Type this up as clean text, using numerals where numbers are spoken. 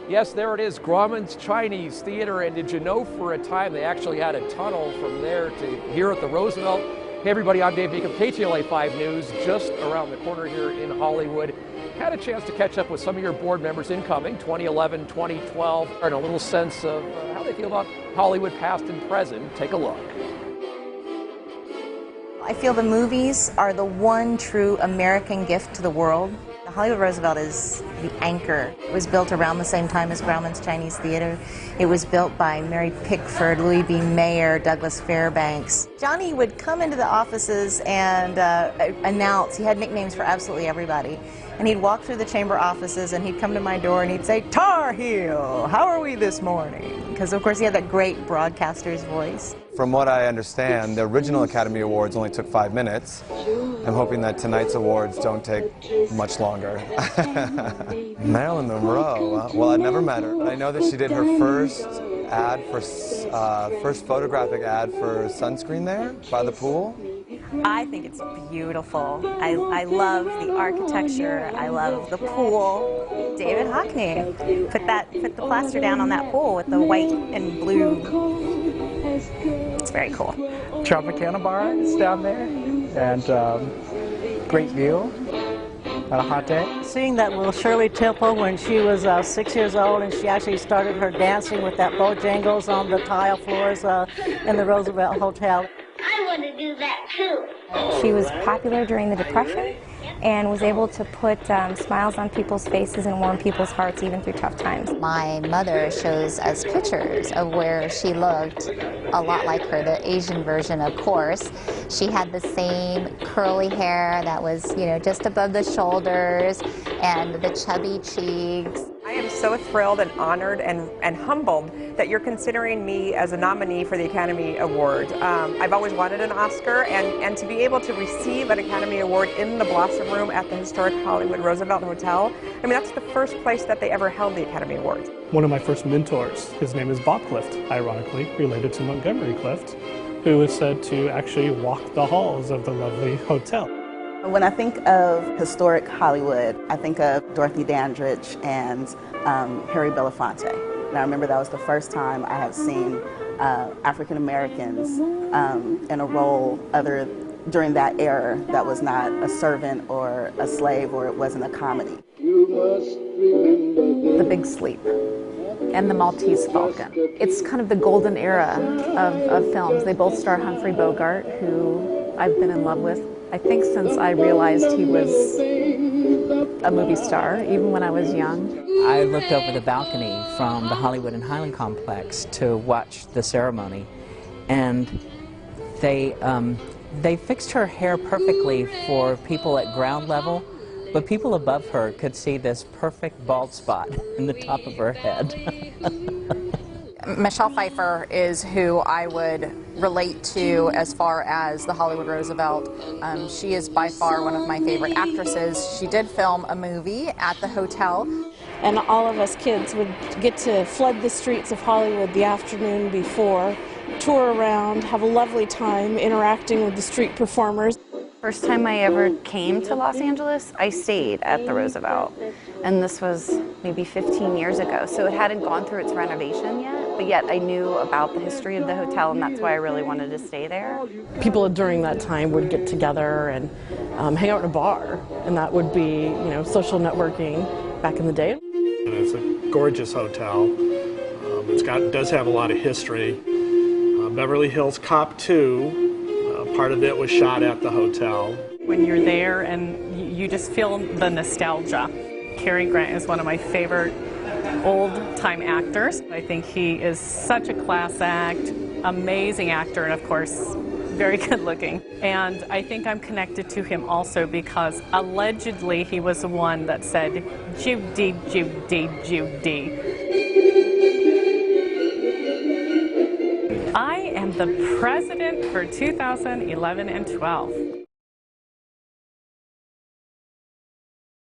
Yes, there it is, Grauman's Chinese Theater, and did you know for a time they actually had a tunnel from there to here at the Roosevelt? Hey everybody, I'm Dave Meekum, KTLA 5 News, just around the corner here in Hollywood. Had a chance to catch up with some of your board members incoming, 2011, 2012, and a little sense of how they feel about Hollywood past and present. Take a look. I feel the movies are the one true American gift to the world. The Hollywood Roosevelt is the anchor. It was built around the same time as Grauman's Chinese Theater. It was built by Mary Pickford, Louis B. Mayer, Douglas Fairbanks. Johnny would come into the offices and announce. He had nicknames for absolutely everybody. And he'd walk through the chamber offices and he'd come to my door and he'd say, "Tar Heel, how are we this morning?" Because of course he had that great broadcaster's voice. From what I understand, the original Academy Awards only took 5 minutes. I'm hoping that tonight's awards don't take much longer. Marilyn Monroe, well, I'd never met her, but I know that she did her first photographic ad for sunscreen there by the pool. I think it's beautiful. I love the architecture. I love the pool. David Hockney put the plaster down on that pool with the white and blue. It's very cool. Tropicana Bar is down there, and great view on a hot day. Seeing that little Shirley Temple when she was 6 years old, and she actually started her dancing with that Bojangles on the tile floors in the Roosevelt Hotel. I want to do that too. She was popular during the Depression and was able to put smiles on people's faces and warm people's hearts even through tough times. My mother shows us pictures of where she looked a lot like her, the Asian version, of course. She had the same curly hair that was, you know, just above the shoulders and the chubby cheeks. I am so thrilled and honored and humbled that you're considering me as a nominee for the Academy Award. I've always wanted an Oscar, and to be able to receive an Academy Award in the Blossom Room at the historic Hollywood Roosevelt Hotel, I mean, that's the first place that they ever held the Academy Awards. One of my first mentors, his name is Bob Clift, ironically related to Montgomery Clift, who is said to actually walk the halls of the lovely hotel. When I think of historic Hollywood, I think of Dorothy Dandridge and Harry Belafonte. And I remember that was the first time I had seen African Americans in a role during that era that was not a servant or a slave, or it wasn't a comedy. The Big Sleep and The Maltese Falcon. It's kind of the golden era of films. They both star Humphrey Bogart, who I've been in love with, I think, since I realized he was a movie star, even when I was young. I looked over the balcony from the Hollywood and Highland Complex to watch the ceremony, and they fixed her hair perfectly for people at ground level, but people above her could see this perfect bald spot in the top of her head. Michelle Pfeiffer is who I would relate to as far as the Hollywood Roosevelt. She is by far one of my favorite actresses. She did film a movie at the hotel. And all of us kids would get to flood the streets of Hollywood the afternoon before, tour around, have a lovely time interacting with the street performers. First time I ever came to Los Angeles, I stayed at the Roosevelt, and this was maybe 15 years ago, so it hadn't gone through its renovation yet, but yet I knew about the history of the hotel, and that's why I really wanted to stay there. People during that time would get together and hang out in a bar, and that would be, you know, social networking back in the day. It's a gorgeous hotel. It does have a lot of history. Beverly Hills Cop 2. Part of it was shot at the hotel. When you're there and you just feel the nostalgia. Cary Grant is one of my favorite old-time actors. I think he is such a class act, amazing actor, and of course, very good-looking. And I think I'm connected to him also because allegedly he was the one that said, "Judy, Judy, Judy." I am the president for 2011 and 12.